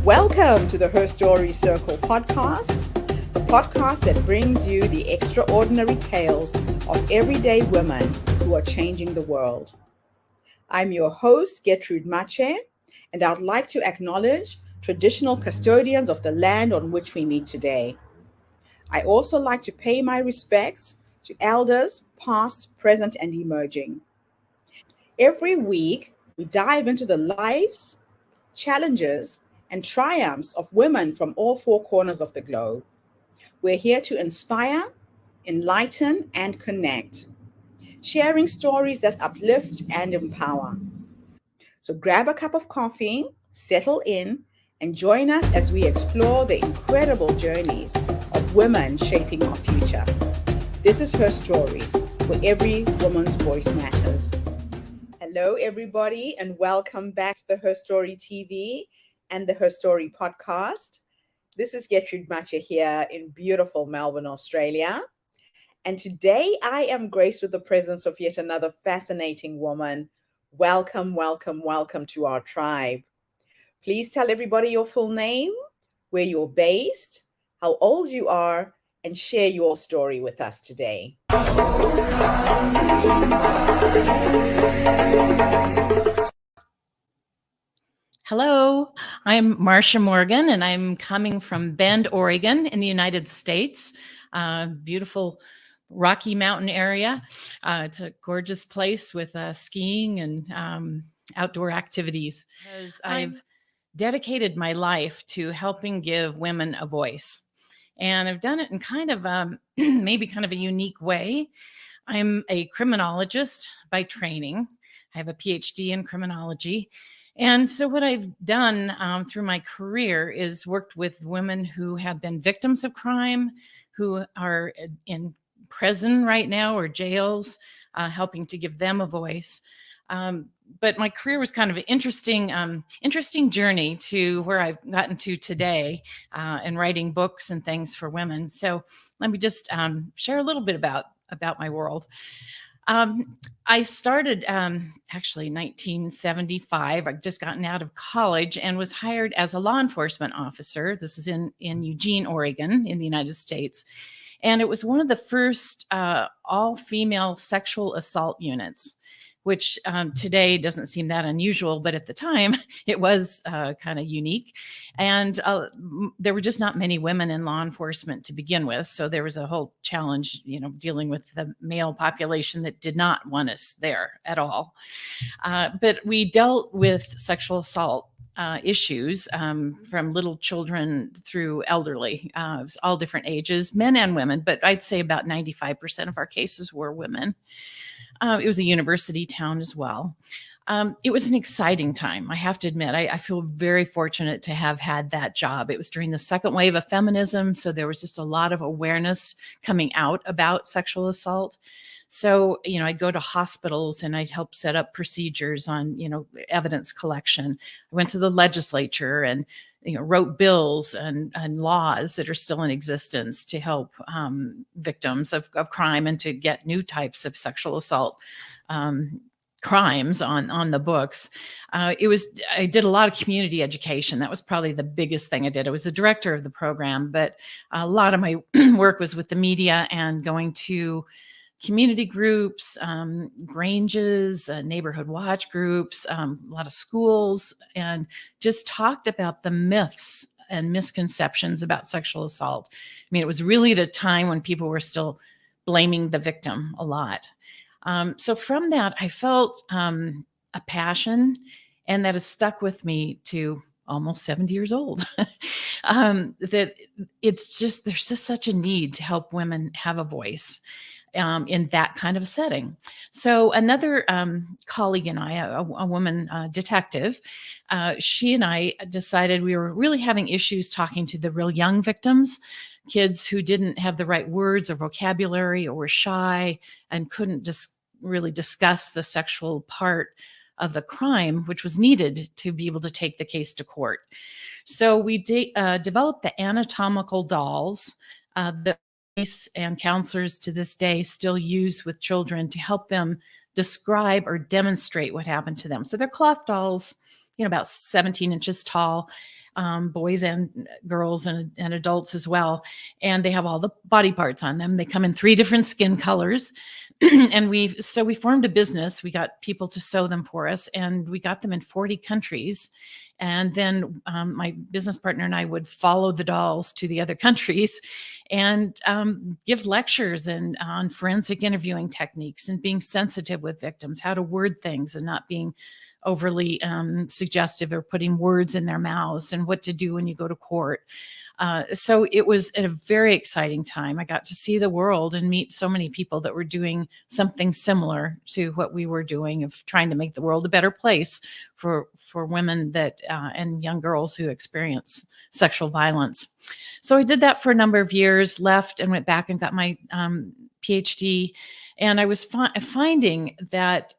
Welcome to the Her Story Circle podcast, the podcast that brings you the extraordinary tales of everyday women who are changing the world. I'm your host, Marcia, and I'd like to acknowledge traditional custodians of the land on which we meet today. I also like to pay my respects to elders, past, present, and emerging. Every week, we dive into the lives, challenges, and triumphs of women from all four corners of the globe. We're here to inspire, enlighten, and connect, sharing stories that uplift and empower. So grab a cup of coffee, settle in, and join us as we explore the incredible journeys of women shaping our future. This is Her Story, where every woman's voice matters. Hello, everybody, and welcome back to the Her Story TV and the Her Story podcast. This is Marcia here in beautiful Melbourne, Australia. And today I am graced with the presence of yet another fascinating woman. Welcome, welcome, welcome to our tribe. Please tell everybody your full name, where you're based, how old you are, and share your story with us today. Hello, I'm Marcia Morgan, and I'm coming from Bend, Oregon in the United States. Beautiful Rocky Mountain area. It's a gorgeous place with skiing and outdoor activities. I've dedicated my life to helping give women a voice. And I've done it in kind of maybe kind of a unique way. I'm a criminologist by training. I have a PhD in criminology. And so what I've done through my career is worked with women who have been victims of crime, who are in prison right now or jails, helping to give them a voice. But my career was kind of an interesting journey to where I've gotten to today and writing books and things for women. So let me just share a little bit about my world. I started actually 1975. I'd just gotten out of college and was hired as a law enforcement officer. This is in Eugene, Oregon, in the United States. And it was one of the first all-female sexual assault units, which today doesn't seem that unusual, but at the time it was kind of unique. And there were just not many women in law enforcement to begin with. So there was a whole challenge, dealing with the male population that did not want us there at all. But we dealt with sexual assault issues from little children through elderly, all different ages, men and women, but I'd say about 95% of our cases were women. It was a university town as well. It was an exciting time, I have to admit. I feel very fortunate to have had that job. It was during the second wave of feminism, so there was just a lot of awareness coming out about sexual assault. So, I'd go to hospitals and I'd help set up procedures on, evidence collection. I went to the legislature and, wrote bills and laws that are still in existence to help victims of crime and to get new types of sexual assault crimes on the books. I did a lot of community education. That was probably the biggest thing I did. I was the director of the program, but a lot of my work was with the media and going to community groups, granges, neighborhood watch groups, a lot of schools, and just talked about the myths and misconceptions about sexual assault. I mean, it was really at a time when people were still blaming the victim a lot. So from that, I felt a passion, and that has stuck with me to almost 70 years old, that there's just such a need to help women have a voice in that kind of a setting. So another colleague and I, a woman detective, she and I decided we were really having issues talking to the real young victims, kids who didn't have the right words or vocabulary or were shy and couldn't really discuss the sexual part of the crime, which was needed to be able to take the case to court. So we developed the anatomical dolls that police and counselors to this day still use with children to help them describe or demonstrate what happened to them. So they're cloth dolls, about 17 inches tall. boys and girls and adults as well. And they have all the body parts on them. They come in 3 different skin colors. And we formed a business. We got people to sew them for us, and we got them in 40 countries. And then my business partner and I would follow the dolls to the other countries and give lectures and on forensic interviewing techniques and being sensitive with victims, how to word things and not being overly suggestive or putting words in their mouths, and what to do when you go to court. So it was a very exciting time. I got to see the world and meet so many people that were doing something similar to what we were doing, of trying to make the world a better place for women that and young girls who experience sexual violence. So I did that for a number of years, left and went back and got my PhD. And I was finding that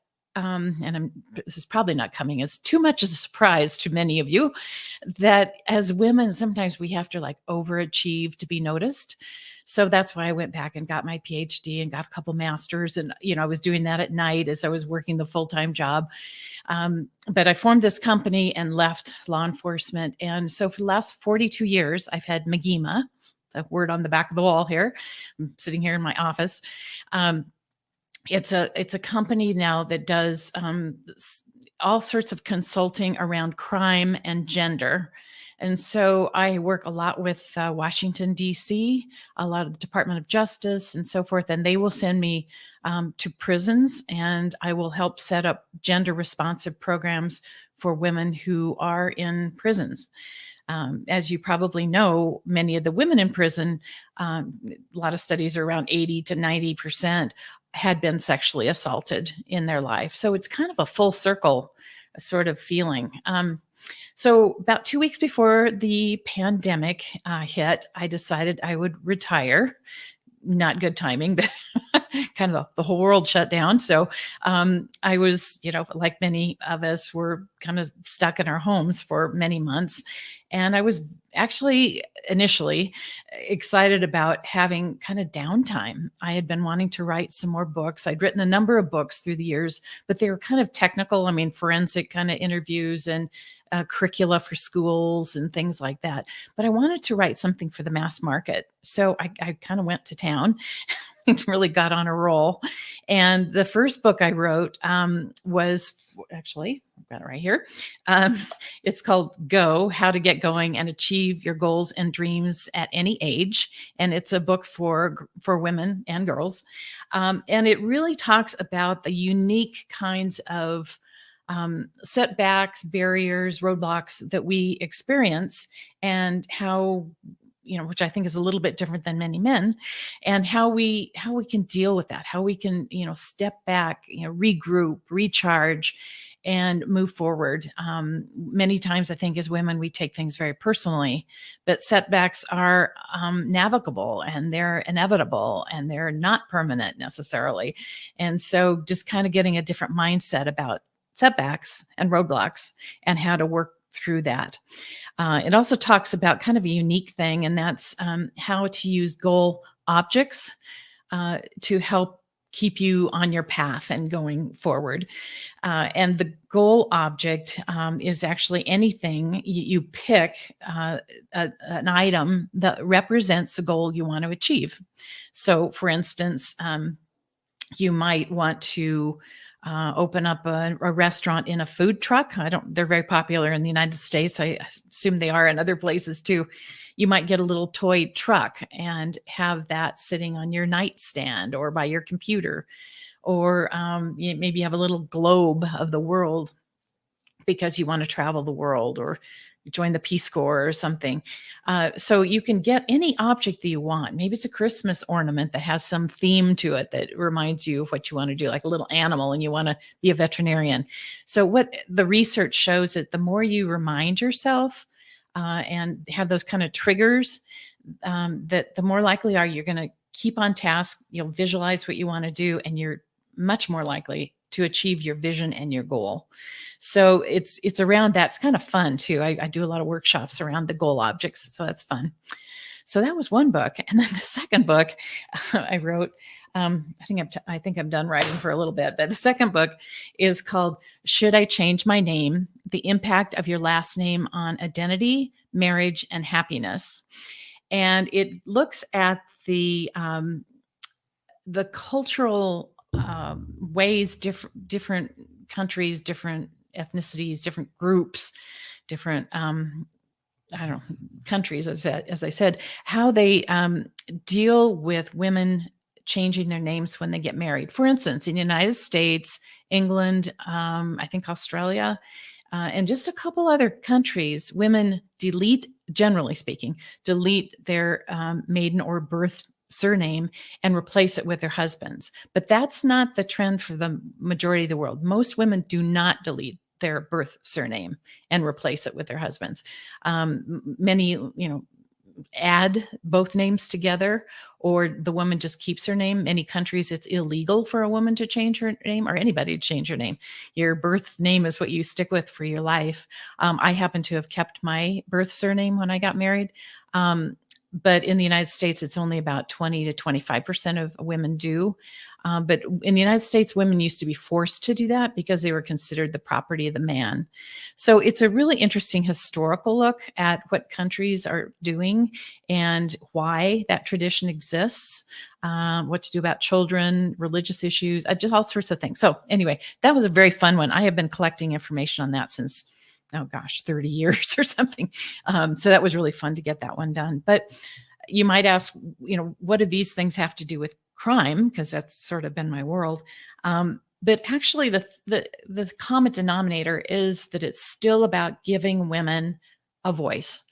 this is probably not coming as too much as a surprise to many of you, that as women, sometimes we have to like overachieve to be noticed. So that's why I went back and got my PhD and got a couple masters. And, I was doing that at night as I was working the full-time job. But I formed this company and left law enforcement. And so for the last 42 years, I've had MGIMA, the word on the back of the wall here. I'm sitting here in my office. It's a company now that does all sorts of consulting around crime and gender. And so I work a lot with Washington, D.C., a lot of the Department of Justice and so forth. And they will send me to prisons, and I will help set up gender responsive programs for women who are in prisons. As you probably know, many of the women in prison, a lot of studies are around 80 to 90% had been sexually assaulted in their life. So it's kind of a full circle sort of feeling. So about 2 weeks before the pandemic hit, I decided I would retire. Not good timing, but kind of the whole world shut down. So I was, like many of us, were kind of stuck in our homes for many months. And I was actually initially excited about having kind of downtime. I had been wanting to write some more books. I'd written a number of books through the years, but they were kind of technical. I mean, forensic kind of interviews and curricula for schools and things like that. But I wanted to write something for the mass market. So I kind of went to town and really got on a roll. And the first book I wrote was actually, I've got it right here. It's called Go, How to Get Going and Achieve Your Goals and Dreams at Any Age. And it's a book for women and girls. And it really talks about the unique kinds of setbacks, barriers, roadblocks that we experience, and how, which I think is a little bit different than many men, and how we can deal with that, how we can, step back, regroup, recharge, and move forward. Many times I think as women, we take things very personally, but setbacks are navigable, and they're inevitable, and they're not permanent necessarily. And so just kind of getting a different mindset about setbacks and roadblocks and how to work through that. It also talks about kind of a unique thing, and that's how to use goal objects to help keep you on your path and going forward. And the goal object is actually anything you pick an item that represents the goal you want to achieve. So for instance, you might want to open up a restaurant in a food truck. They're very popular in the United States. I assume they are in other places too. You might get a little toy truck and have that sitting on your nightstand or by your computer, or maybe you have a little globe of the world because you want to travel the world, or join the Peace Corps or something. So you can get any object that you want. Maybe it's a Christmas ornament that has some theme to it that reminds you of what you want to do, like a little animal, and you want to be a veterinarian. So what the research shows that the more you remind yourself and have those kind of triggers, that the more likely you're going to keep on task. You'll visualize what you want to do, and you're much more likely to achieve your vision and your goal. So it's around that. It's kind of fun too. I do a lot of workshops around the goal objects, so that's fun. So that was one book. And then the second book I wrote, I think I'm done writing for a little bit, but the second book is called Should I Change My Name? The Impact of Your Last Name on Identity, marriage, and happiness. And it looks at the cultural ways different countries, different ethnicities, different groups, different I don't know, countries, as I said, how they deal with women changing their names when they get married. For instance, in the United States, England, I think Australia, and just a couple other countries, women generally speaking, delete their maiden or birth surname and replace it with their husband's. But that's not the trend for the majority of the world. Most women do not delete their birth surname and replace it with their husband's. Many, add both names together, or the woman just keeps her name. Many countries, it's illegal for a woman to change her name, or anybody to change her name. Your birth name is what you stick with for your life. I happen to have kept my birth surname when I got married. But in the United States, it's only about 20 to 25% of women do. But in the United States, women used to be forced to do that because they were considered the property of the man. So it's a really interesting historical look at what countries are doing and why that tradition exists, what to do about children, religious issues, just all sorts of things. So anyway, that was a very fun one. I have been collecting information on that since 30 years or something. So that was really fun to get that one done. But you might ask, what do these things have to do with crime? Because that's sort of been my world. But actually the common denominator is that it's still about giving women a voice,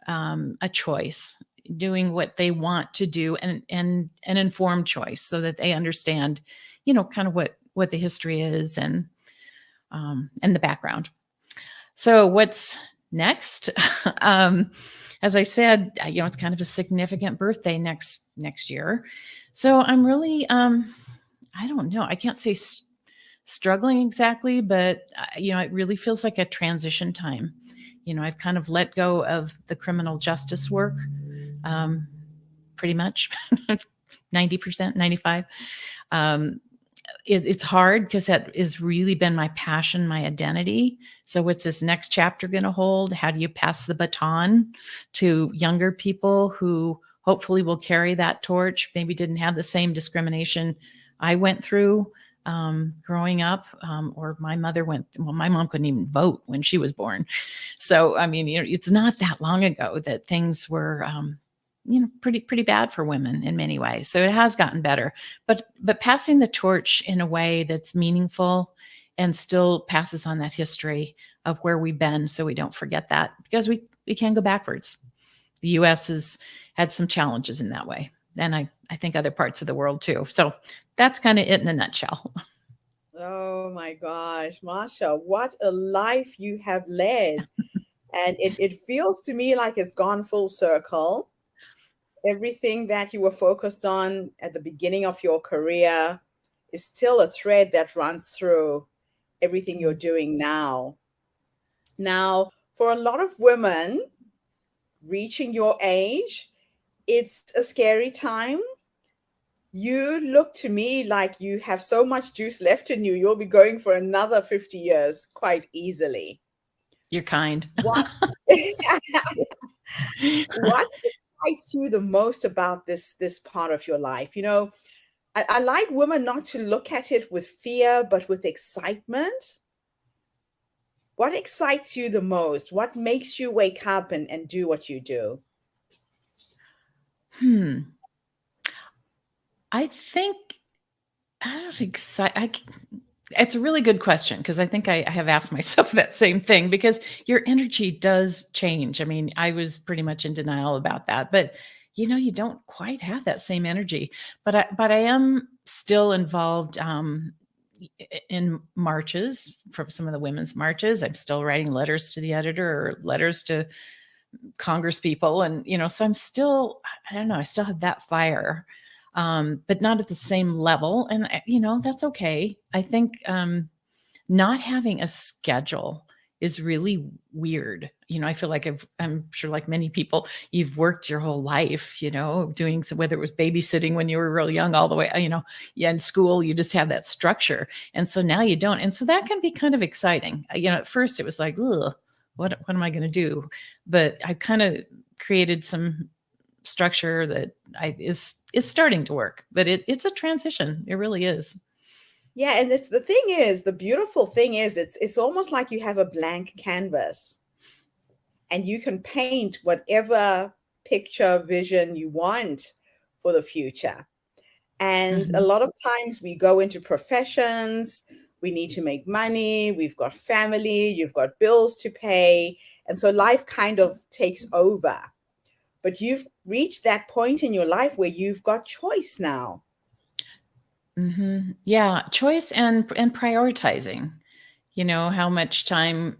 a choice, doing what they want to do, and an informed choice, so that they understand, kind of what the history is and the background. So what's next? As I said, it's kind of a significant birthday next year. So I'm really, I don't know, I can't say struggling exactly, but it really feels like a transition time. I've kind of let go of the criminal justice work, pretty much 90%, 95. It's hard because that has really been my passion, my identity. So what's this next chapter going to hold? How do you pass the baton to younger people who hopefully will carry that torch? Maybe didn't have the same discrimination I went through growing up, or my mother my mom couldn't even vote when she was born. So, it's not that long ago that things were, pretty bad for women in many ways. So it has gotten better, but passing the torch in a way that's meaningful and still passes on that history of where we've been, so we don't forget that, because we can go backwards. The U.S. has had some challenges in that way, and I think other parts of the world too. So that's kind of it in a nutshell. Oh my gosh, Marcia, what a life you have led. And it feels to me like it's gone full circle. Everything that you were focused on at the beginning of your career is still a thread that runs through everything you're doing now. Now, for a lot of women reaching your age, it's a scary time. You look to me like you have so much juice left in you. You'll be going for another 50 years quite easily. You're kind. What excites you the most about this part of your life? I like women not to look at it with fear, but with excitement. What excites you the most? What makes you wake up and do what you do? I think it's a really good question, because I think I have asked myself that same thing, because your energy does change. I was pretty much in denial about that, but you don't quite have that same energy. But I am still involved in marches, for some of the women's marches. I'm still writing letters to the editor or letters to Congress people, and so I'm still, I don't know, I still have that fire. But not at the same level. And, that's okay. I think not having a schedule is really weird. I feel like I'm sure, like many people, you've worked your whole life, doing, so whether it was babysitting when you were real young, all the way, in school, you just have that structure. And so now you don't. And so that can be kind of exciting. At first it was like, ugh, what am I going to do? But I kind of created some structure that is starting to work, but it's a transition. It really is. Yeah, and it's the beautiful thing is it's almost like you have a blank canvas and you can paint whatever picture vision you want for the future. And a Mm-hmm. lot of times we go into professions, we need to make money, we've got family, you've got bills to pay, and so life kind of takes over. But you've reached that point in your life where you've got choice now. Mm-hmm. Yeah, choice and prioritizing. How much time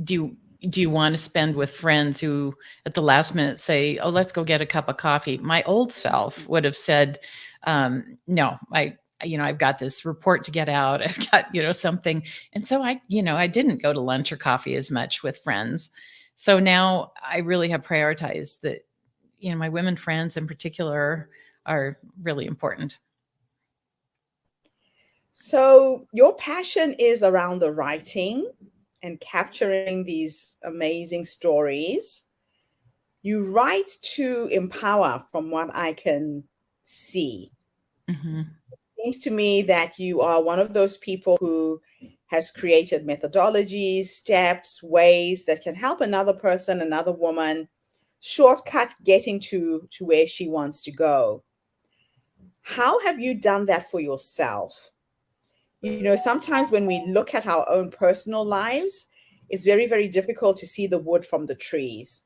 do you want to spend with friends who at the last minute say, oh, let's go get a cup of coffee? My old self would have said, no, I've got this report to get out. I've got, something. And so I didn't go to lunch or coffee as much with friends. So now I really have prioritized that, my women friends in particular are really important. So your passion is around the writing and capturing these amazing stories. You write to empower, from what I can see. Mm-hmm. Seems to me that you are one of those people who has created methodologies, steps, ways that can help another person, another woman, shortcut getting to where she wants to go. How have you done that for yourself? Sometimes when we look at our own personal lives, it's very, very difficult to see the wood from the trees.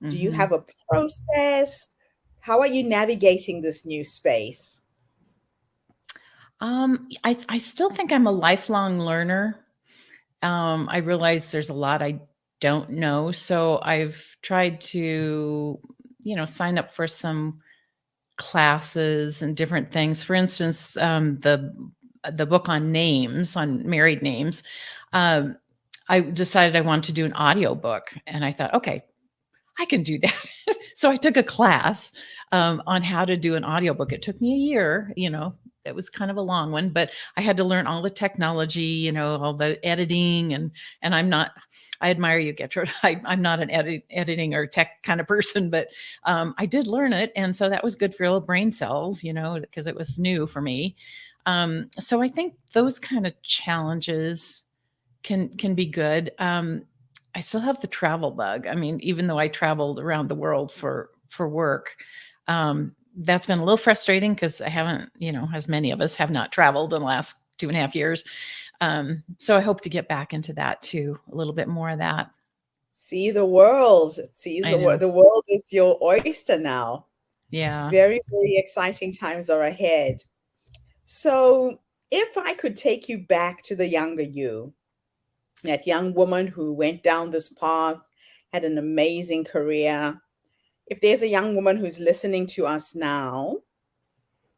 Do you Mm-hmm. have a process? How are you navigating this new space? I still think I'm a lifelong learner. I realize there's a lot I don't know. So I've tried to, sign up for some classes and different things. For instance, the book on names, on married names. Um, I decided I wanted to do an audio book, and I thought, okay, I can do that. So I took a class on how to do an audiobook. It took me a year, it was kind of a long one, but I had to learn all the technology, all the editing and I admire you, Gertrude. I'm not an editing or tech kind of person, but I did learn it. And so that was good for little brain cells, because it was new for me. So I think those kind of challenges can be good. I still have the travel bug. I mean, even though I traveled around the world for work, that's been a little frustrating because I haven't, as many of us have not traveled in the last 2.5 years. So I hope to get back into that too, a little bit more of that. See the world. I know. The world is your oyster now. Yeah. Very, very exciting times are ahead. So, if I could take you back to the younger you, that young woman who went down this path, had an amazing career. If there's a young woman who's listening to us now,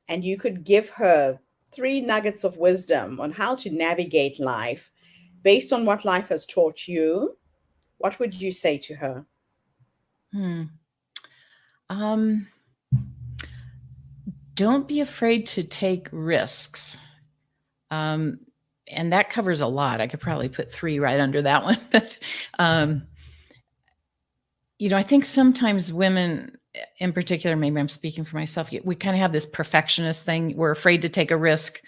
and you could give her 3 nuggets of wisdom on how to navigate life based on what life has taught you, what would you say to her? Hmm. Um, don't be afraid to take risks. Um, and that covers a lot. I could probably put 3 right under that one. But, I think sometimes women in particular, maybe I'm speaking for myself, we kind of have this perfectionist thing. We're afraid to take a risk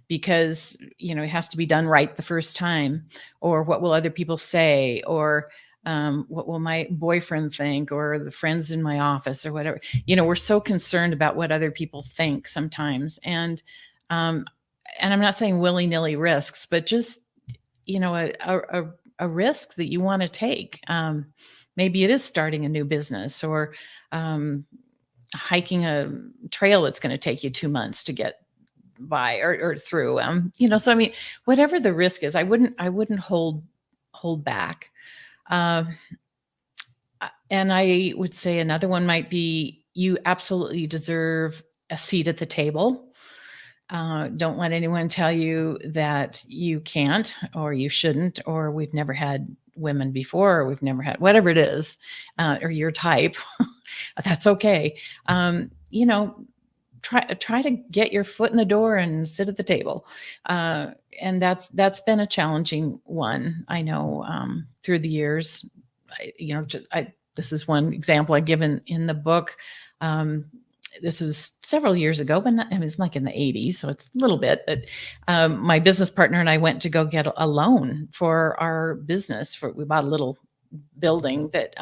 because, it has to be done right the first time, or what will other people say, or what will my boyfriend think, or the friends in my office, or whatever. We're so concerned about what other people think sometimes. Um, and I'm not saying willy-nilly risks, but just, a risk that you want to take. Maybe it is starting a new business, or hiking a trail that's going to take you 2 months to get by or through. So I mean, whatever the risk is, I wouldn't hold back. Uh, and I would say another one might be, you absolutely deserve a seat at the table. Don't let anyone tell you that you can't, or you shouldn't, or we've never had women before, or we've never had whatever it is, or your type. That's okay. try to get your foot in the door and sit at the table. And that's been a challenging one. I know through the years, this is one example I give in the book. This was several years ago, but it was like in the 80s, so it's a little bit. But my business partner and I went to go get a loan for our business. We bought a little building that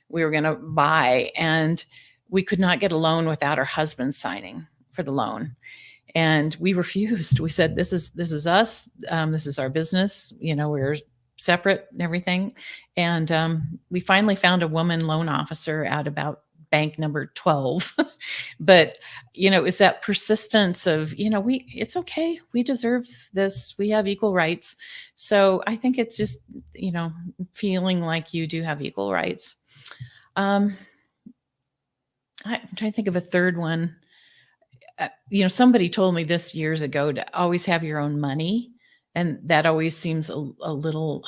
we were going to buy, and we could not get a loan without our husband signing for the loan. And we refused. We said, this is us. This is our business. We're separate and everything. And we finally found a woman loan officer at about bank number 12. But, it was that persistence of, it's okay. We deserve this. We have equal rights. So I think it's just, feeling like you do have equal rights. I'm trying to think of a third one. Somebody told me this years ago to always have your own money. And that always seems a little,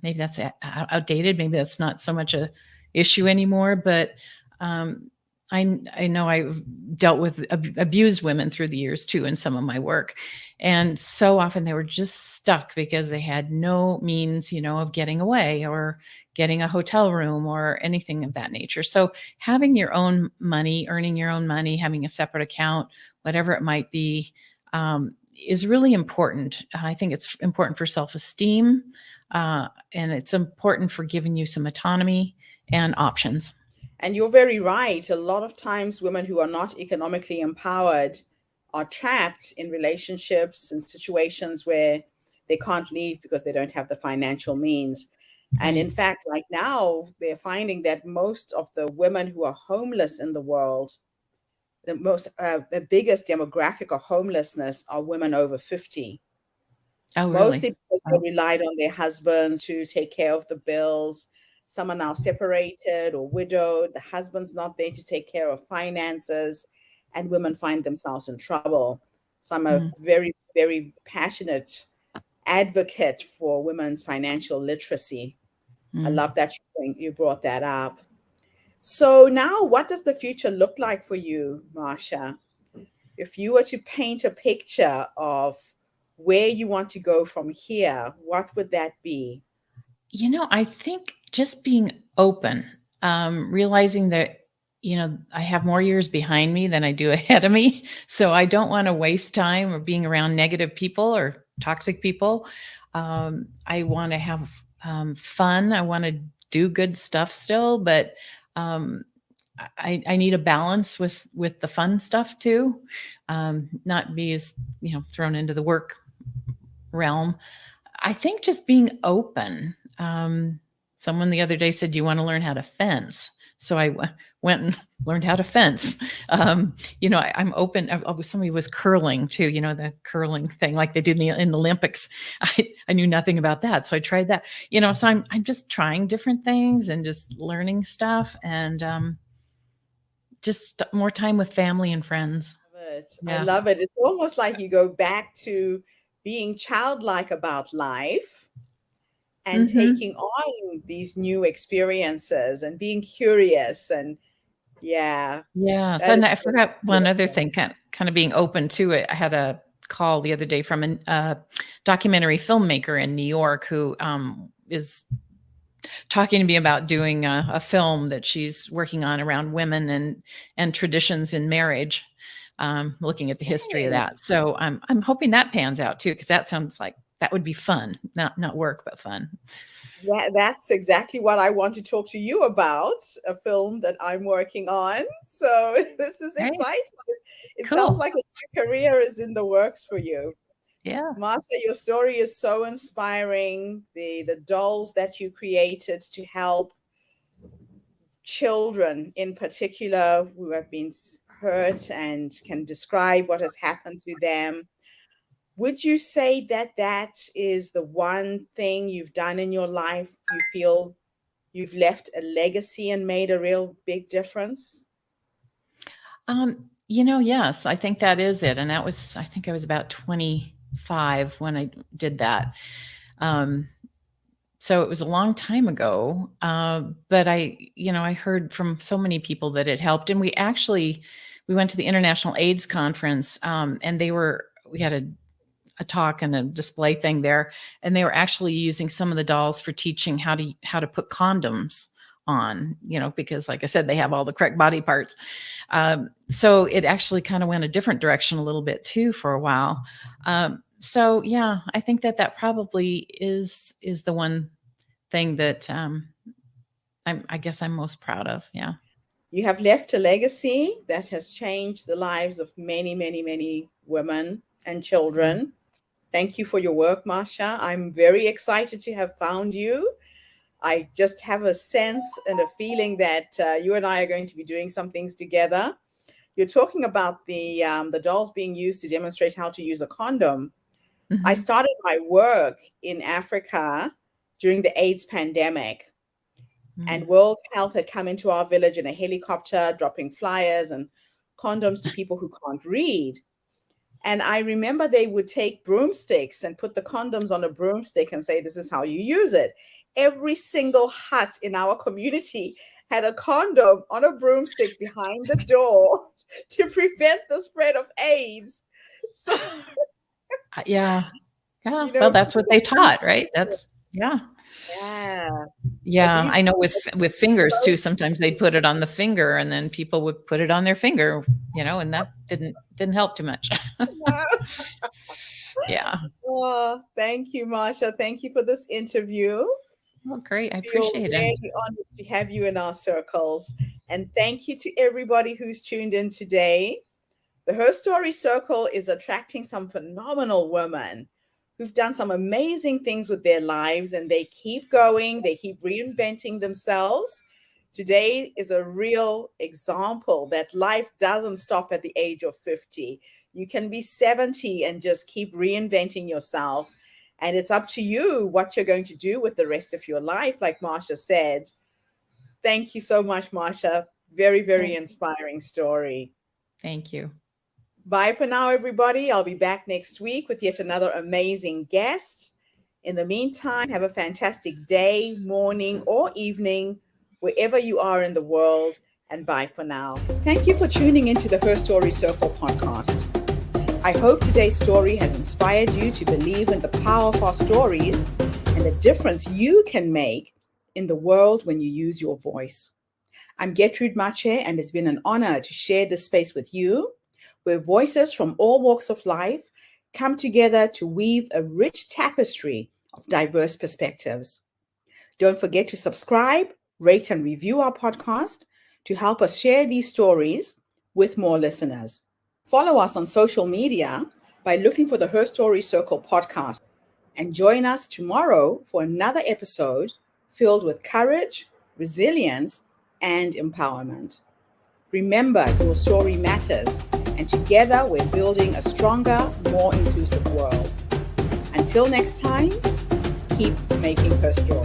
maybe that's outdated. Maybe that's not so much a issue anymore. But I know I've dealt with abused women through the years too in some of my work. And so often they were just stuck because they had no means, of getting away or getting a hotel room or anything of that nature. So having your own money, earning your own money, having a separate account, whatever it might be, is really important. I think it's important for self-esteem, and it's important for giving you some autonomy and options. And you're very right. A lot of times women who are not economically empowered are trapped in relationships and situations where they can't leave because they don't have the financial means. And in fact, right now, they're finding that most of the women who are homeless in the world, the biggest demographic of homelessness are women over 50. Oh, really? Mostly because they relied on their husbands to take care of the bills. Some are now separated or widowed. The husband's not there to take care of finances, and women find themselves in trouble. So I'm a very, very passionate advocate for women's financial literacy. I love that you brought that up. So now, what does the future look like for you, Marcia? If you were to paint a picture of where you want to go from here, what would that be? I think just being open, realizing that, I have more years behind me than I do ahead of me. So I don't want to waste time or being around negative people or toxic people. I want to have fun. I want to do good stuff still, but I need a balance with the fun stuff too. Not be as, thrown into the work realm. I think just being open. Someone the other day said, "Do you want to learn how to fence?" So I went and learned how to fence. I'm open. Somebody was curling too, the curling thing like they do in the Olympics. I knew nothing about that. So I tried that, so I'm just trying different things and just learning stuff and just more time with family and friends. I love it. It's almost like you go back to being childlike about life and taking on these new experiences and being curious and So I forgot one other thing, kind of being open to it. I had a call the other day from a documentary filmmaker in New York who is talking to me about doing a film that she's working on around women and traditions in marriage, looking at the history of that. So I'm hoping that pans out too, because that sounds like that would be fun, not work, but fun. Yeah, that's exactly what I want to talk to you about, a film that I'm working on. So this is exciting. It sounds like a career is in the works for you. Yeah. Marcia, your story is so inspiring. The dolls that you created to help children in particular who have been hurt and can describe what has happened to them. Would you say that that is the one thing you've done in your life you feel you've left a legacy and made a real big difference? Yes, I think that is it. And I think I was about 25 when I did that. So it was a long time ago. But I heard from so many people that it helped. And we went to the International AIDS Conference, and we had a talk and a display thing there, and they were actually using some of the dolls for teaching how to put condoms on, because like I said, they have all the correct body parts. So it actually kind of went a different direction a little bit too for a while. So yeah, I think that probably is the one thing that I guess I'm most proud of. Yeah. You have left a legacy that has changed the lives of many, many, many women and children. Thank you for your work, Marcia. I'm very excited to have found you. I just have a sense and a feeling that you and I are going to be doing some things together. You're talking about the dolls being used to demonstrate how to use a condom. I started my work in Africa during the AIDS pandemic. And World Health had come into our village in a helicopter, dropping flyers and condoms to people who can't read. And I remember they would take broomsticks and put the condoms on a broomstick and say, this is how you use it. Every single hut in our community had a condom on a broomstick behind the door to prevent the spread of AIDS. So, yeah. Well, that's what they taught, right? Yeah. I know with fingers too. Sometimes they'd put it on the finger, and then people would put it on their finger, and that didn't help too much. Yeah. Oh, thank you, Marcia. Thank you for this interview. Oh, great. I appreciate it. We're really honored to have you in our circles. And thank you to everybody who's tuned in today. The Her Story Circle is attracting some phenomenal women who've done some amazing things with their lives, and they keep going. They keep reinventing themselves. Today is a real example that life doesn't stop at the age of 50. You can be 70 and just keep reinventing yourself. And it's up to you what you're going to do with the rest of your life, like Marcia said. Thank you so much, Marcia. Very, very inspiring story. Thank you. Bye for now, everybody. I'll be back next week with yet another amazing guest. In the meantime, have a fantastic day, morning, or evening, wherever you are in the world. And bye for now. Thank you for tuning into the Her Story Circle podcast. I hope today's story has inspired you to believe in the power of our stories and the difference you can make in the world when you use your voice. I'm Gertrude Marcia, and it's been an honor to share this space with you, where voices from all walks of life come together to weave a rich tapestry of diverse perspectives. Don't forget to subscribe, rate, and review our podcast to help us share these stories with more listeners. Follow us on social media by looking for the Her Story Circle podcast, and join us tomorrow for another episode filled with courage, resilience, and empowerment. Remember, your story matters, and together we're building a stronger, more inclusive world. Until next time, keep making her story.